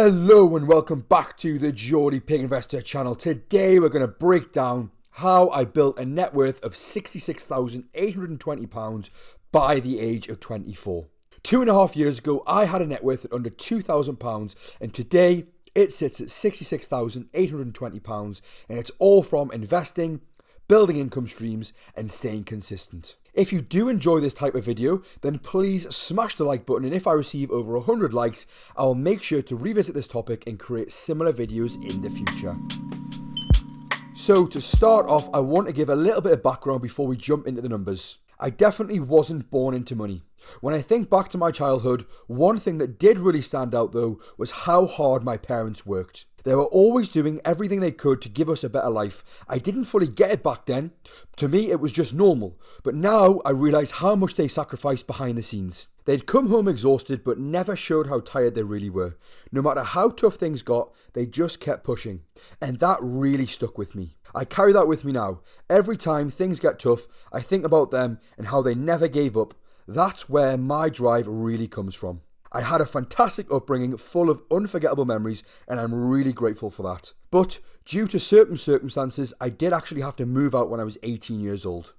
Hello and welcome back to the Geordie Pig Investor channel. Today we're going to break down how I built a net worth of £66,820 by the age of 24. 2.5 years ago I had a net worth at under £2,000 and today it sits at £66,820 and it's all from investing, building income streams and staying consistent. If you do enjoy this type of video, then please smash the like button, and if I receive over 100 likes, I will make sure to revisit this topic and create similar videos in the future. So to start off, I want to give a little bit of background before we jump into the numbers. I definitely wasn't born into money. When I think back to my childhood, one thing that did really stand out though was how hard my parents worked. They were always doing everything they could to give us a better life. I didn't fully get it back then. To me, it was just normal. But now I realise how much they sacrificed behind the scenes. They'd come home exhausted but never showed how tired they really were. No matter how tough things got, they just kept pushing. And that really stuck with me. I carry that with me now. Every time things get tough, I think about them and how they never gave up. That's where my drive really comes from. I had a fantastic upbringing full of unforgettable memories and I'm really grateful for that. But due to certain circumstances, I did actually have to move out when I was 18 years old.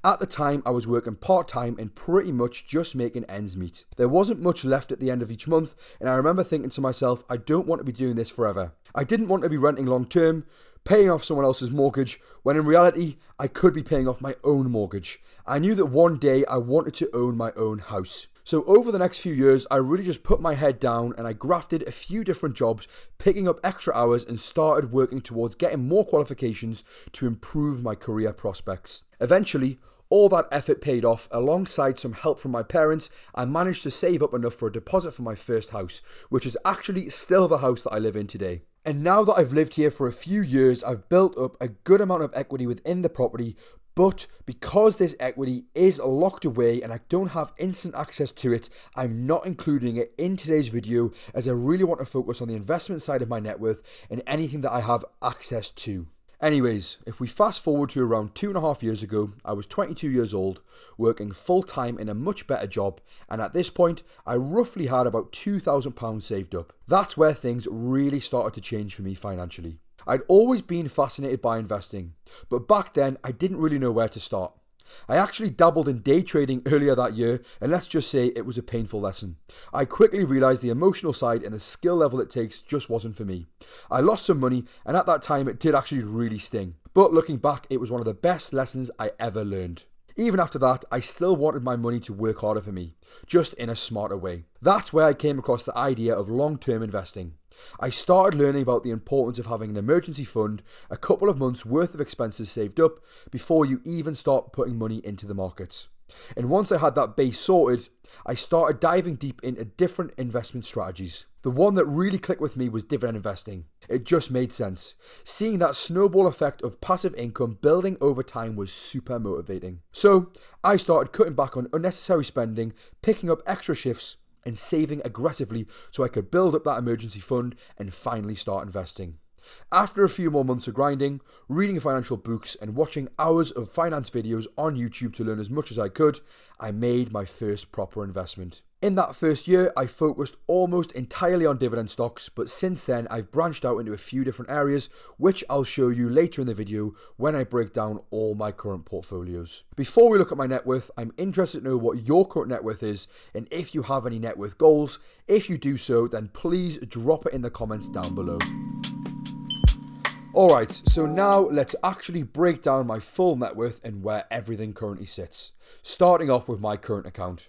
At the time, I was working part-time and pretty much just making ends meet. There wasn't much left at the end of each month and I remember thinking to myself, I don't want to be doing this forever. I didn't want to be renting long-term, paying off someone else's mortgage, when in reality, I could be paying off my own mortgage. I knew that one day I wanted to own my own house. So over the next few years, I really just put my head down and I grafted a few different jobs, picking up extra hours and started working towards getting more qualifications to improve my career prospects. Eventually, all that effort paid off. Alongside some help from my parents, I managed to save up enough for a deposit for my first house, which is actually still the house that I live in today. And now that I've lived here for a few years, I've built up a good amount of equity within the property. But because this equity is locked away and I don't have instant access to it, I'm not including it in today's video as I really want to focus on the investment side of my net worth and anything that I have access to. Anyways, if we fast forward to around 2.5 years ago, I was 22 years old, working full time in a much better job, and at this point, I roughly had about £2,000 saved up. That's where things really started to change for me financially. I'd always been fascinated by investing, but back then I didn't really know where to start. I actually dabbled in day trading earlier that year, and let's just say it was a painful lesson. I quickly realised the emotional side and the skill level it takes just wasn't for me. I lost some money, and at that time it did actually really sting. But looking back, it was one of the best lessons I ever learned. Even after that, I still wanted my money to work harder for me, just in a smarter way. That's where I came across the idea of long-term investing. I started learning about the importance of having an emergency fund, a couple of months worth of expenses saved up before you even start putting money into the markets. And once I had that base sorted, I started diving deep into different investment strategies. The one that really clicked with me was dividend investing. It just made sense. Seeing that snowball effect of passive income building over time was super motivating. So I started cutting back on unnecessary spending, picking up extra shifts, and saving aggressively so I could build up that emergency fund and finally start investing. After a few more months of grinding, reading financial books and watching hours of finance videos on YouTube to learn as much as I could, I made my first proper investment. In that first year, I focused almost entirely on dividend stocks, but since then I've branched out into a few different areas, which I'll show you later in the video when I break down all my current portfolios. Before we look at my net worth, I'm interested to know what your current net worth is and if you have any net worth goals. If you do so, then please drop it in the comments down below. Alright, so now let's actually break down my full net worth and where everything currently sits. Starting off with my current account.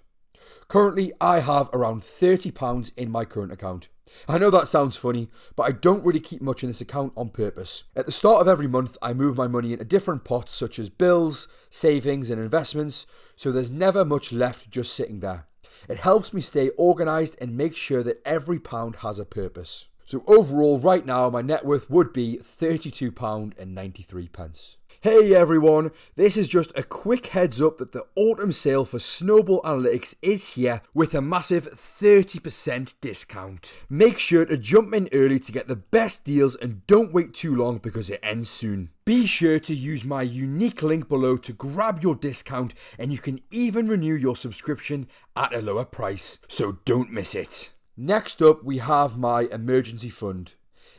Currently, I have around £30 in my current account. I know that sounds funny, but I don't really keep much in this account on purpose. At the start of every month, I move my money into different pots such as bills, savings and investments, so there's never much left just sitting there. It helps me stay organised and make sure that every pound has a purpose. So overall, right now, my net worth would be £32.93. Hey everyone, this is just a quick heads up that the autumn sale for Snowball Analytics is here with a massive 30% discount. Make sure to jump in early to get the best deals and don't wait too long because it ends soon. Be sure to use my unique link below to grab your discount and you can even renew your subscription at a lower price, so don't miss it. Next up, we have my emergency fund.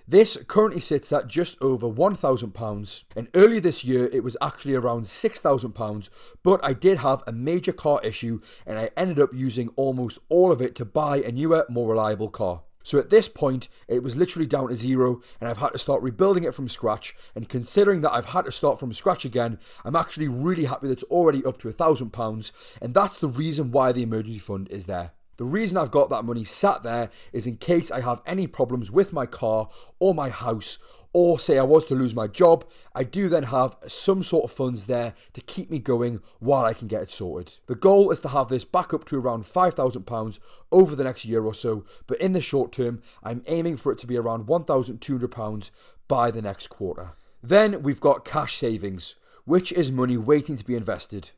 This currently sits at just over £1,000, and earlier this year it was actually around £6,000, but I did have a major car issue and I ended up using almost all of it to buy a newer, more reliable car. So at this point, it was literally down to zero and I've had to start rebuilding it from scratch, and considering that I've had to start from scratch again, I'm actually really happy that it's already up to £1,000, and that's the reason why the emergency fund is there. The reason I've got that money sat there is in case I have any problems with my car or my house, or say I was to lose my job, I do then have some sort of funds there to keep me going while I can get it sorted. The goal is to have this back up to around £5,000 over the next year or so, but in the short term, I'm aiming for it to be around £1,200 by the next quarter. Then we've got cash savings, which is money waiting to be invested.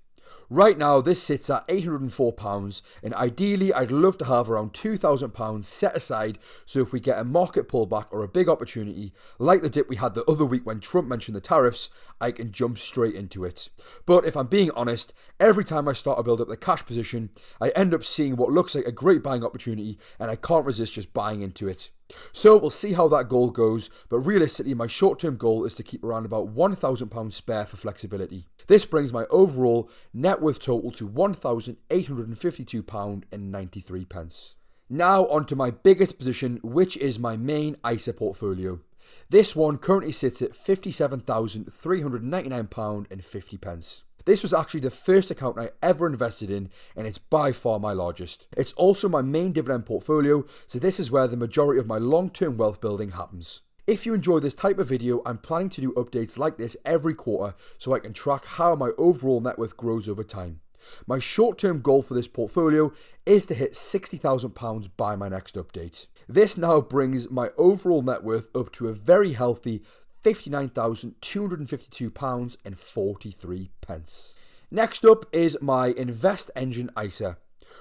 Right now, this sits at £804, and ideally, I'd love to have around £2,000 set aside so if we get a market pullback or a big opportunity, like the dip we had the other week when Trump mentioned the tariffs, I can jump straight into it. But if I'm being honest, every time I start to build up the cash position, I end up seeing what looks like a great buying opportunity, and I can't resist just buying into it. So we'll see how that goal goes, but realistically my short-term goal is to keep around about £1,000 spare for flexibility. This brings my overall net worth total to £1,852.93. Now onto my biggest position, which is my main ISA portfolio. This one currently sits at £57,399.50. This was actually the first account I ever invested in, and it's by far my largest. It's also my main dividend portfolio, so this is where the majority of my long-term wealth building happens. If you enjoy this type of video, I'm planning to do updates like this every quarter so I can track how my overall net worth grows over time. My short-term goal for this portfolio is to hit £60,000 by my next update. This now brings my overall net worth up to a very healthy £59,252.43. Next up is my Invest Engine ISA,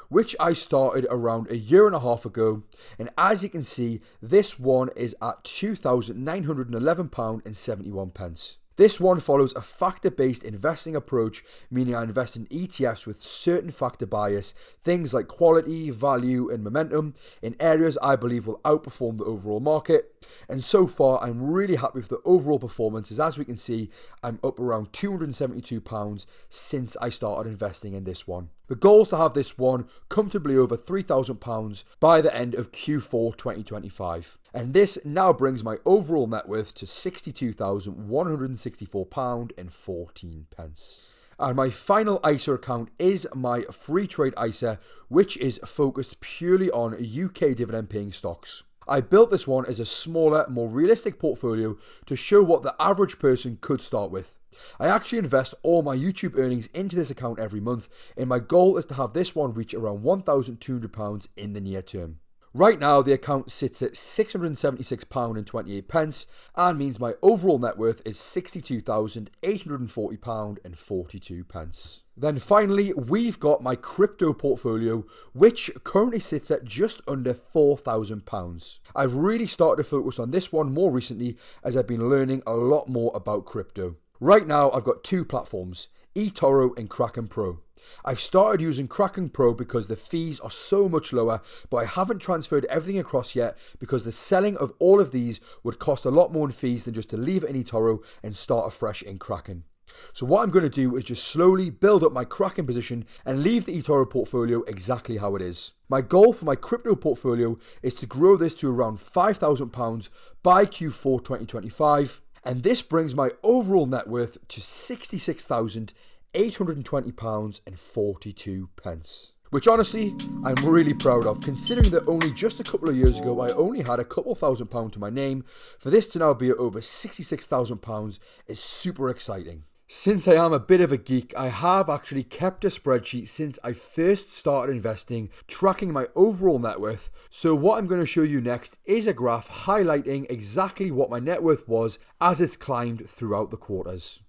which I started around a year and a half ago, and as you can see, this one is at £2,911.71. This one follows a factor-based investing approach, meaning I invest in ETFs with certain factor bias, things like quality, value, and momentum, in areas I believe will outperform the overall market. And so far, I'm really happy with the overall performance, as we can see, I'm up around £272 since I started investing in this one. The goal is to have this one comfortably over £3,000 by the end of Q4 2025. And this now brings my overall net worth to £62,164.14. And my final ISA account is my free trade ISA, which is focused purely on UK dividend paying stocks. I built this one as a smaller, more realistic portfolio to show what the average person could start with. I actually invest all my YouTube earnings into this account every month, and my goal is to have this one reach around £1,200 in the near term. Right now, the account sits at £676.28 and means my overall net worth is £62,840.42. Then finally, we've got my crypto portfolio, which currently sits at just under £4,000. I've really started to focus on this one more recently as I've been learning a lot more about crypto. Right now, I've got two platforms, eToro and Kraken Pro. I've started using Kraken Pro because the fees are so much lower, but I haven't transferred everything across yet because the selling of all of these would cost a lot more in fees than just to leave it in eToro and start afresh in Kraken. So what I'm going to do is just slowly build up my Kraken position and leave the eToro portfolio exactly how it is. My goal for my crypto portfolio is to grow this to around £5,000 by Q4 2025, and this brings my overall net worth to £66,820.42. Which honestly, I'm really proud of, considering that only just a couple of years ago I only had a couple £1,000 to my name. For this to now be at over £66,000 is super exciting. Since I am a bit of a geek, I have actually kept a spreadsheet since I first started investing, tracking my overall net worth. So what I'm going to show you next is a graph highlighting exactly what my net worth was as it's climbed throughout the quarters.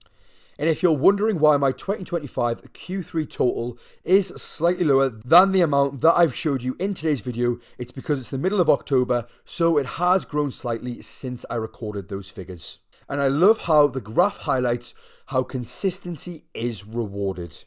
And if you're wondering why my 2025 Q3 total is slightly lower than the amount that I've showed you in today's video, it's because it's the middle of October, so it has grown slightly since I recorded those figures. And I love how the graph highlights how consistency is rewarded.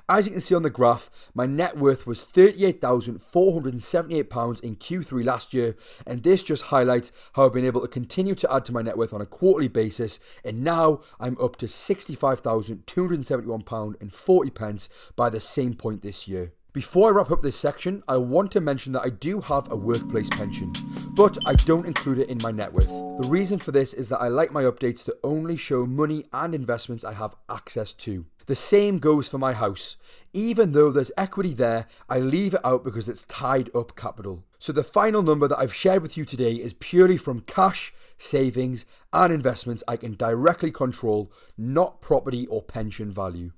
As you can see on the graph, my net worth was £38,478 in Q3 last year, and this just highlights how I've been able to continue to add to my net worth on a quarterly basis, and now I'm up to £65,271.40 by the same point this year. Before I wrap up this section, I want to mention that I do have a workplace pension, but I don't include it in my net worth. The reason for this is that I like my updates to only show money and investments I have access to. The same goes for my house. Even though there's equity there, I leave it out because it's tied up capital. So the final number that I've shared with you today is purely from cash, savings, and investments I can directly control, not property or pension value.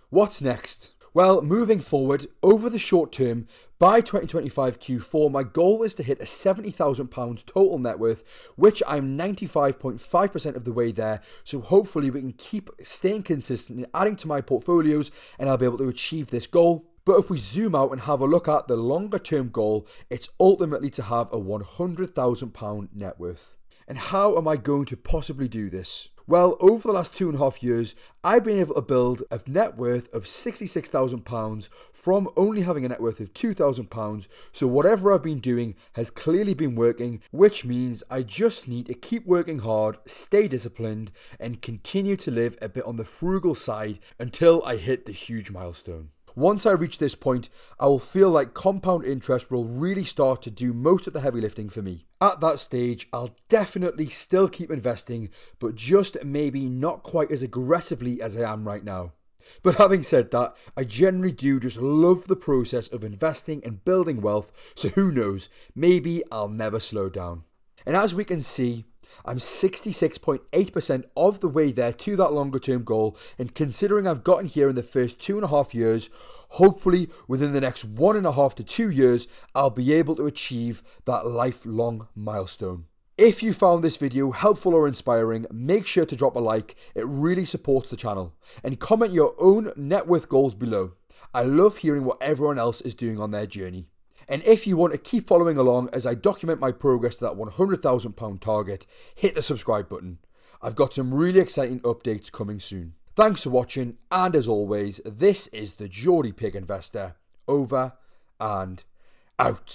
What's next? Well, moving forward, over the short term, by 2025 Q4, my goal is to hit a £70,000 total net worth, which I'm 95.5% of the way there, so hopefully we can keep staying consistent in adding to my portfolios and I'll be able to achieve this goal. But if we zoom out and have a look at the longer term goal, it's ultimately to have a £100,000 net worth. And how am I going to possibly do this? Well, over the last 2.5 years, I've been able to build a net worth of £66,000 from only having a net worth of £2,000. So whatever I've been doing has clearly been working, which means I just need to keep working hard, stay disciplined, and continue to live a bit on the frugal side until I hit the huge milestone. Once I reach this point, I will feel like compound interest will really start to do most of the heavy lifting for me. At that stage, I'll definitely still keep investing, but just maybe not quite as aggressively as I am right now. But having said that, I generally do just love the process of investing and building wealth, so who knows, maybe I'll never slow down. And as we can see, I'm 66.8% of the way there to that longer term goal, and considering I've gotten here in the first 2.5 years, hopefully within the next 1.5 to 2 years, I'll be able to achieve that lifelong milestone. If you found this video helpful or inspiring, make sure to drop a like, it really supports the channel, and comment your own net worth goals below. I love hearing what everyone else is doing on their journey. And if you want to keep following along as I document my progress to that £100,000 target, hit the subscribe button. I've got some really exciting updates coming soon. Thanks for watching, and as always, this is the Geordie Pig Investor, over and out.